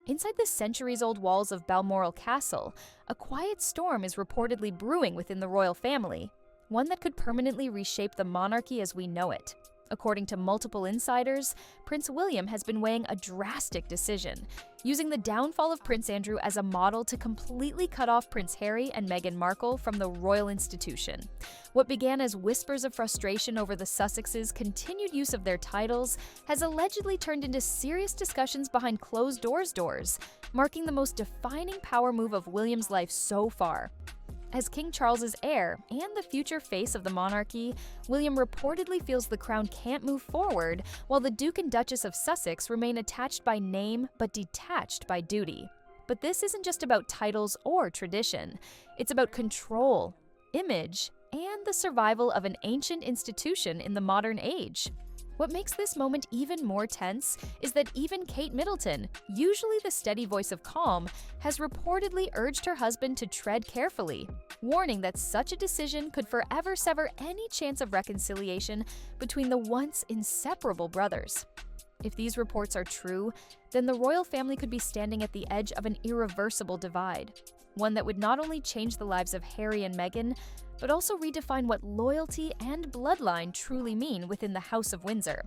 Inside the centuries-old walls of Balmoral Castle, a quiet storm is reportedly brewing within the royal family, one that could permanently reshape the monarchy as we know it. According to multiple insiders, Prince William has been weighing a drastic decision, using the downfall of Prince Andrew as a model to completely cut off Prince Harry and Meghan Markle from the royal institution. What began as whispers of frustration over the Sussexes' continued use of their titles has allegedly turned into serious discussions behind closed doors, marking the most defining power move of William's life so far. As King Charles's heir and the future face of the monarchy, William reportedly feels the crown can't move forward, while the Duke and Duchess of Sussex remain attached by name but detached by duty. But this isn't just about titles or tradition. It's about control, image, and the survival of an ancient institution in the modern age. What makes this moment even more tense is that even Kate Middleton, usually the steady voice of calm, has reportedly urged her husband to tread carefully, warning that such a decision could forever sever any chance of reconciliation between the once inseparable brothers. If these reports are true, then the royal family could be standing at the edge of an irreversible divide, one that would not only change the lives of Harry and Meghan, but also redefine what loyalty and bloodline truly mean within the House of Windsor.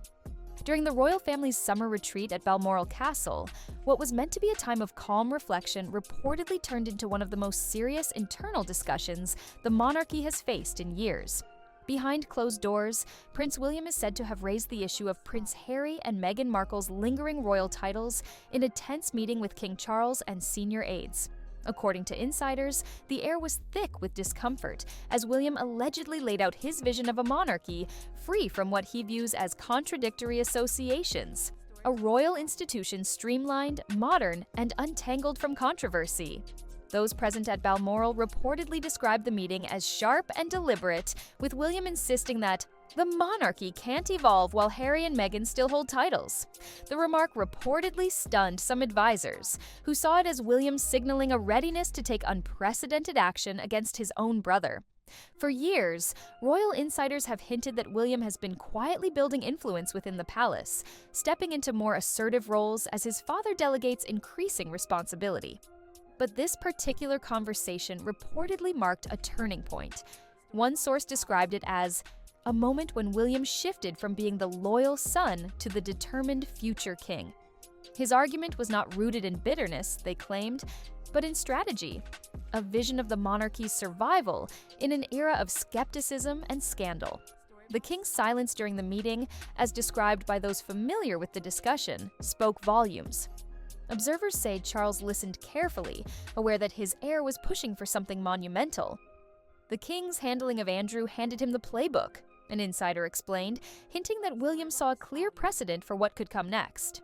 During the royal family's summer retreat at Balmoral Castle, what was meant to be a time of calm reflection reportedly turned into one of the most serious internal discussions the monarchy has faced in years. Behind closed doors, Prince William is said to have raised the issue of Prince Harry and Meghan Markle's lingering royal titles in a tense meeting with King Charles and senior aides. According to insiders, the air was thick with discomfort as William allegedly laid out his vision of a monarchy free from what he views as contradictory associations, a royal institution streamlined, modern, and untangled from controversy. Those present at Balmoral reportedly described the meeting as sharp and deliberate, with William insisting that the monarchy can't evolve while Harry and Meghan still hold titles. The remark reportedly stunned some advisors, who saw it as William signaling a readiness to take unprecedented action against his own brother. For years, royal insiders have hinted that William has been quietly building influence within the palace, stepping into more assertive roles as his father delegates increasing responsibility. But this particular conversation reportedly marked a turning point. One source described it as a moment when William shifted from being the loyal son to the determined future king. His argument was not rooted in bitterness, they claimed, but in strategy, a vision of the monarchy's survival in an era of skepticism and scandal. The king's silence during the meeting, as described by those familiar with the discussion, spoke volumes. Observers say Charles listened carefully, aware that his heir was pushing for something monumental. The king's handling of Andrew handed him the playbook, an insider explained, hinting that William saw a clear precedent for what could come next.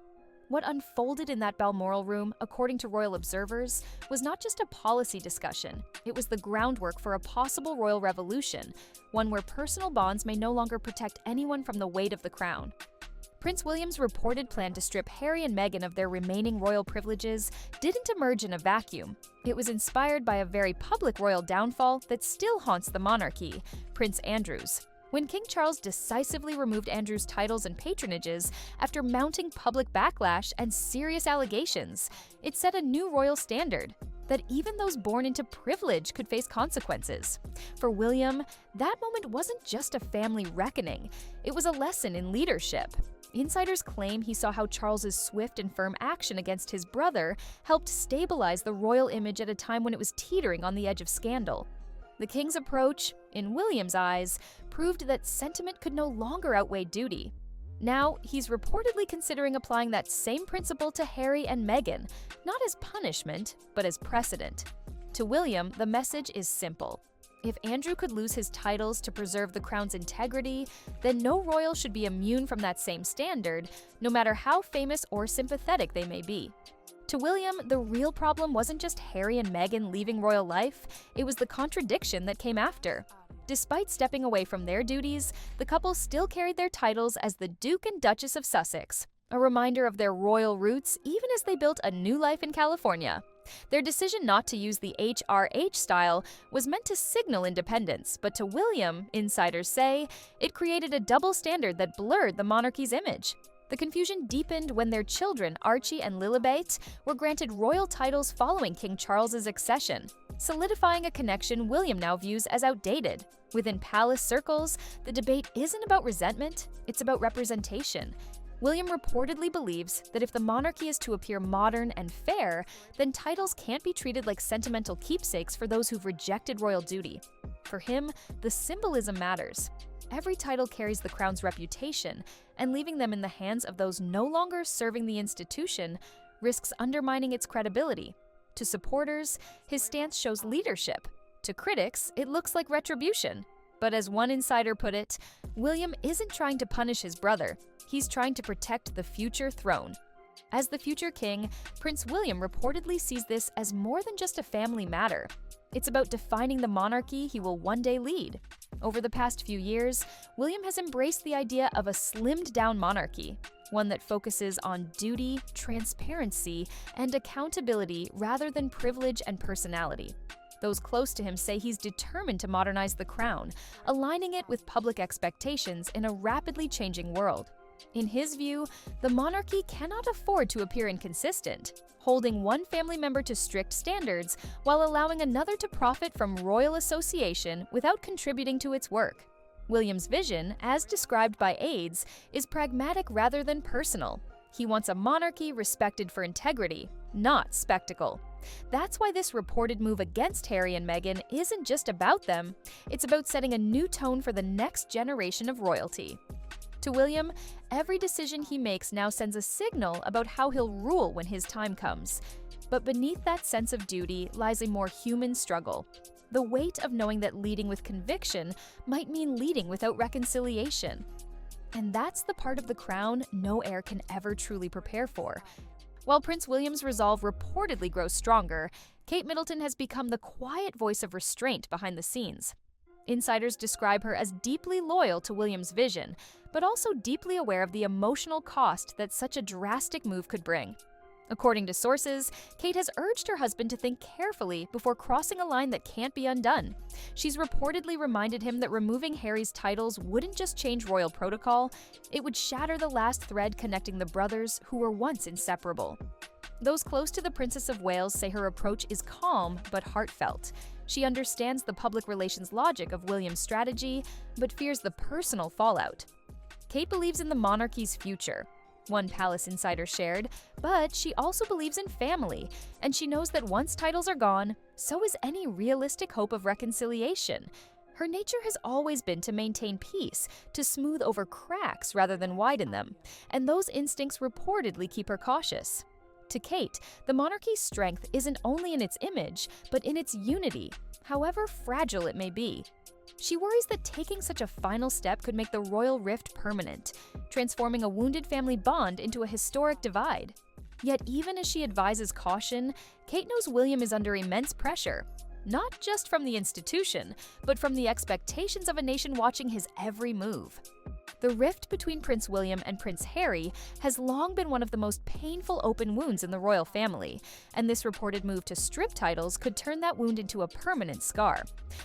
What unfolded in that Balmoral room, according to royal observers, was not just a policy discussion. It was the groundwork for a possible royal revolution, one where personal bonds may no longer protect anyone from the weight of the crown. Prince William's reported plan to strip Harry and Meghan of their remaining royal privileges didn't emerge in a vacuum. It was inspired by a very public royal downfall that still haunts the monarchy, Prince Andrew's. When King Charles decisively removed Andrew's titles and patronages after mounting public backlash and serious allegations, it set a new royal standard that even those born into privilege could face consequences. For William, that moment wasn't just a family reckoning, it was a lesson in leadership. Insiders claim he saw how Charles's swift and firm action against his brother helped stabilize the royal image at a time when it was teetering on the edge of scandal. The king's approach, in William's eyes, proved that sentiment could no longer outweigh duty. Now, he's reportedly considering applying that same principle to Harry and Meghan, not as punishment, but as precedent. To William, the message is simple. If Andrew could lose his titles to preserve the crown's integrity, then no royal should be immune from that same standard, no matter how famous or sympathetic they may be. To William, the real problem wasn't just Harry and Meghan leaving royal life, it was the contradiction that came after. Despite stepping away from their duties, the couple still carried their titles as the Duke and Duchess of Sussex, a reminder of their royal roots even as they built a new life in California. Their decision not to use the HRH style was meant to signal independence, but to William, insiders say, it created a double standard that blurred the monarchy's image. The confusion deepened when their children, Archie and Lilibet, were granted royal titles following King Charles's accession, solidifying a connection William now views as outdated. Within palace circles, the debate isn't about resentment, it's about representation. William reportedly believes that if the monarchy is to appear modern and fair, then titles can't be treated like sentimental keepsakes for those who've rejected royal duty. For him, the symbolism matters. Every title carries the crown's reputation, and leaving them in the hands of those no longer serving the institution risks undermining its credibility. To supporters, his stance shows leadership. To critics, it looks like retribution. But as one insider put it, William isn't trying to punish his brother. He's trying to protect the future throne. As the future king, Prince William reportedly sees this as more than just a family matter. It's about defining the monarchy he will one day lead. Over the past few years, William has embraced the idea of a slimmed-down monarchy, one that focuses on duty, transparency, and accountability rather than privilege and personality. Those close to him say he's determined to modernize the crown, aligning it with public expectations in a rapidly changing world. In his view, the monarchy cannot afford to appear inconsistent, holding one family member to strict standards while allowing another to profit from royal association without contributing to its work. William's vision, as described by aides, is pragmatic rather than personal. He wants a monarchy respected for integrity, not spectacle. That's why this reported move against Harry and Meghan isn't just about them, it's about setting a new tone for the next generation of royalty. To William, every decision he makes now sends a signal about how he'll rule when his time comes. But beneath that sense of duty lies a more human struggle. The weight of knowing that leading with conviction might mean leading without reconciliation. And that's the part of the crown no heir can ever truly prepare for. While Prince William's resolve reportedly grows stronger, Kate Middleton has become the quiet voice of restraint behind the scenes. Insiders describe her as deeply loyal to William's vision, but also deeply aware of the emotional cost that such a drastic move could bring. According to sources, Kate has urged her husband to think carefully before crossing a line that can't be undone. She's reportedly reminded him that removing Harry's titles wouldn't just change royal protocol, it would shatter the last thread connecting the brothers who were once inseparable. Those close to the Princess of Wales say her approach is calm but heartfelt. She understands the public relations logic of William's strategy, but fears the personal fallout. Kate believes in the monarchy's future, one palace insider shared, but she also believes in family, and she knows that once titles are gone, so is any realistic hope of reconciliation. Her nature has always been to maintain peace, to smooth over cracks rather than widen them, and those instincts reportedly keep her cautious. To Kate, the monarchy's strength isn't only in its image, but in its unity, however fragile it may be. She worries that taking such a final step could make the royal rift permanent, transforming a wounded family bond into a historic divide. Yet even as she advises caution, Kate knows William is under immense pressure, not just from the institution, but from the expectations of a nation watching his every move. The rift between Prince William and Prince Harry has long been one of the most painful open wounds in the royal family, and this reported move to strip titles could turn that wound into a permanent scar.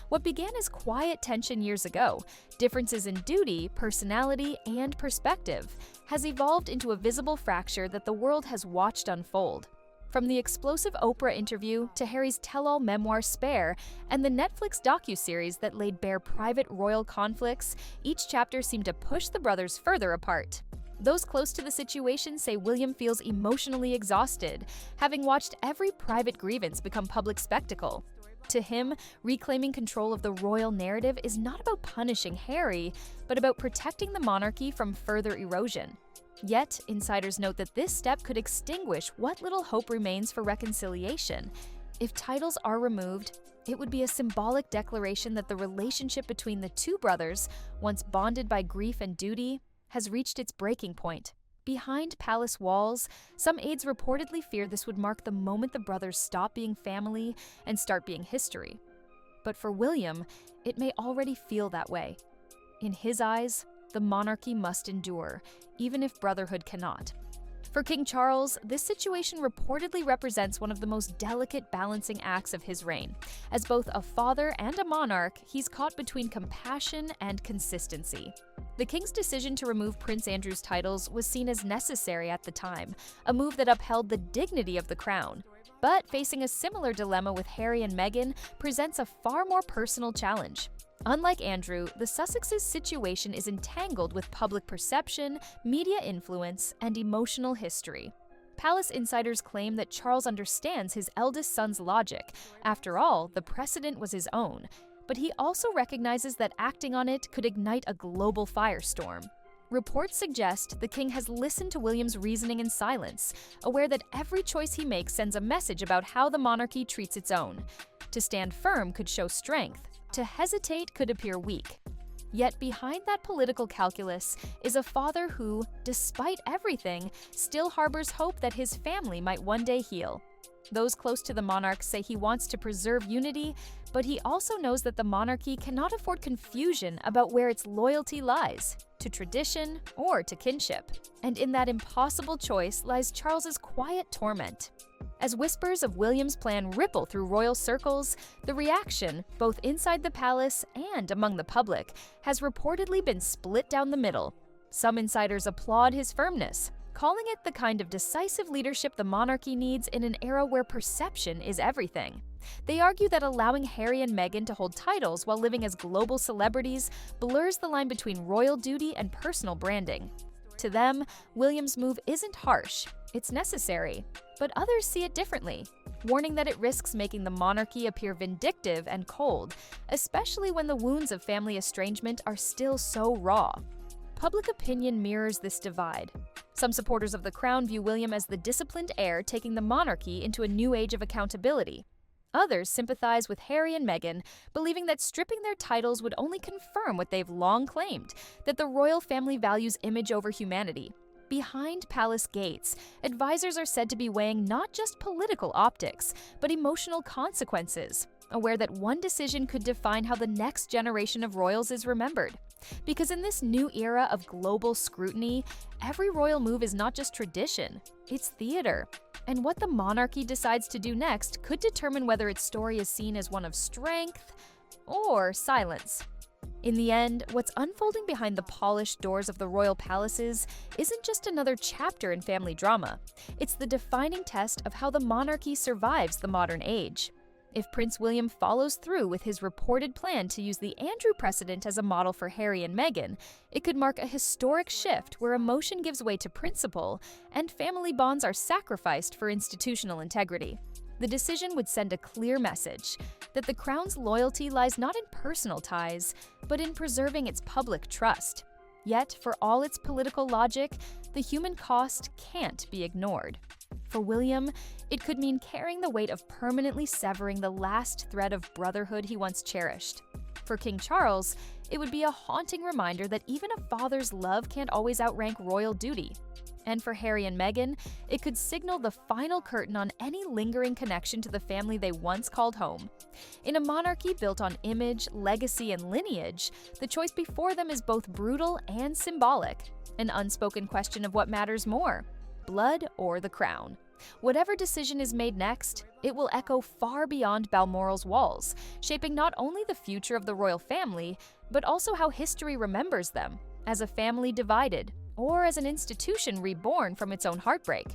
What began as quiet tension years ago, differences in duty, personality, and perspective, has evolved into a visible fracture that the world has watched unfold. From the explosive Oprah interview to Harry's tell-all memoir Spare and the Netflix docuseries that laid bare private royal conflicts, each chapter seemed to push the brothers further apart. Those close to the situation say William feels emotionally exhausted, having watched every private grievance become public spectacle. To him, reclaiming control of the royal narrative is not about punishing Harry, but about protecting the monarchy from further erosion. Yet, insiders note that this step could extinguish what little hope remains for reconciliation. If titles are removed, it would be a symbolic declaration that the relationship between the two brothers, once bonded by grief and duty, has reached its breaking point. Behind palace walls, some aides reportedly fear this would mark the moment the brothers stop being family and start being history. But for William, it may already feel that way. In his eyes, the monarchy must endure, even if brotherhood cannot. For King Charles, this situation reportedly represents one of the most delicate balancing acts of his reign. As both a father and a monarch, he's caught between compassion and consistency. The king's decision to remove Prince Andrew's titles was seen as necessary at the time, a move that upheld the dignity of the crown. But facing a similar dilemma with Harry and Meghan presents a far more personal challenge. Unlike Andrew, the Sussexes' situation is entangled with public perception, media influence, and emotional history. Palace insiders claim that Charles understands his eldest son's logic. After all, the precedent was his own. But he also recognizes that acting on it could ignite a global firestorm. Reports suggest the king has listened to William's reasoning in silence, aware that every choice he makes sends a message about how the monarchy treats its own. To stand firm could show strength, to hesitate could appear weak. Yet behind that political calculus is a father who, despite everything, still harbors hope that his family might one day heal. Those close to the monarch say he wants to preserve unity, but he also knows that the monarchy cannot afford confusion about where its loyalty lies, to tradition or to kinship. And in that impossible choice lies Charles's quiet torment. As whispers of William's plan ripple through royal circles, the reaction, both inside the palace and among the public, has reportedly been split down the middle. Some insiders applaud his firmness, calling it the kind of decisive leadership the monarchy needs in an era where perception is everything. They argue that allowing Harry and Meghan to hold titles while living as global celebrities blurs the line between royal duty and personal branding. To them, William's move isn't harsh, it's necessary, but others see it differently, warning that it risks making the monarchy appear vindictive and cold, especially when the wounds of family estrangement are still so raw. Public opinion mirrors this divide. Some supporters of the crown view William as the disciplined heir taking the monarchy into a new age of accountability. Others sympathize with Harry and Meghan, believing that stripping their titles would only confirm what they've long claimed, that the royal family values image over humanity. Behind palace gates, advisors are said to be weighing not just political optics, but emotional consequences, aware that one decision could define how the next generation of royals is remembered. Because in this new era of global scrutiny, every royal move is not just tradition, it's theater. And what the monarchy decides to do next could determine whether its story is seen as one of strength or silence. In the end, what's unfolding behind the polished doors of the royal palaces isn't just another chapter in family drama. It's the defining test of how the monarchy survives the modern age. If Prince William follows through with his reported plan to use the Andrew precedent as a model for Harry and Meghan, it could mark a historic shift where emotion gives way to principle and family bonds are sacrificed for institutional integrity. The decision would send a clear message that the crown's loyalty lies not in personal ties, but in preserving its public trust. Yet, for all its political logic, the human cost can't be ignored. For William, it could mean carrying the weight of permanently severing the last thread of brotherhood he once cherished. For King Charles, it would be a haunting reminder that even a father's love can't always outrank royal duty. And for Harry and Meghan, it could signal the final curtain on any lingering connection to the family they once called home. In a monarchy built on image, legacy, and lineage, the choice before them is both brutal and symbolic, an unspoken question of what matters more, blood or the crown. Whatever decision is made next, it will echo far beyond Balmoral's walls, shaping not only the future of the royal family, but also how history remembers them, as a family divided, or as an institution reborn from its own heartbreak.